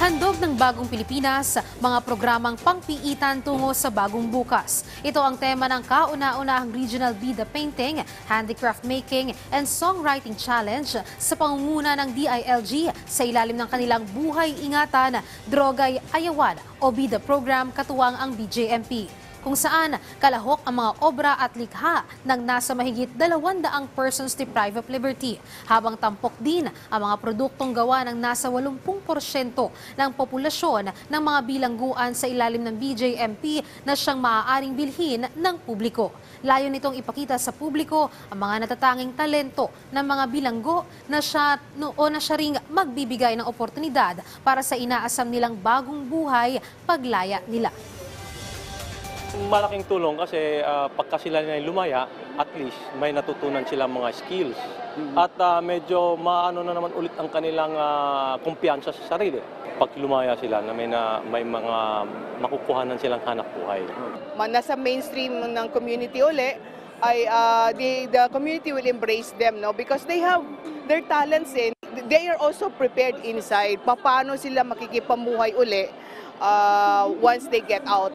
Handog ng Bagong Pilipinas, mga programang pangpiitan tungo sa bagong bukas. Ito ang tema ng kauna-unahang Regional Bida Painting, Handicraft Making and Songwriting Challenge sa pangunguna ng DILG sa ilalim ng kanilang Buhay Ingatan, Drogay Ayawan o Bida Program katuwang ang BJMP, kung saan kalahok ang mga obra at likha ng nasa mahigit 200 persons deprived of liberty, habang tampok din ang mga produktong gawa ng nasa 80% ng populasyon ng mga bilangguan sa ilalim ng BJMP na siyang maaaring bilhin ng publiko. Layo nitong ipakita sa publiko ang mga natatanging talento ng mga bilanggo na siya ring magbibigay ng oportunidad para sa inaasam nilang bagong buhay paglaya nila. Malaking tulong kasi pagka sila na lumaya, at least may natutunan silang mga skills. At medyo maano na naman ulit ang kanilang kumpiyansa sa sarili. Pag lumaya sila, na may mga makukuhanan silang hanap buhay. Nasa mainstream ng community uli, ay the community will embrace them, no, because they have their talents in. They are also prepared inside paano sila makikipamuhay uli once they get out.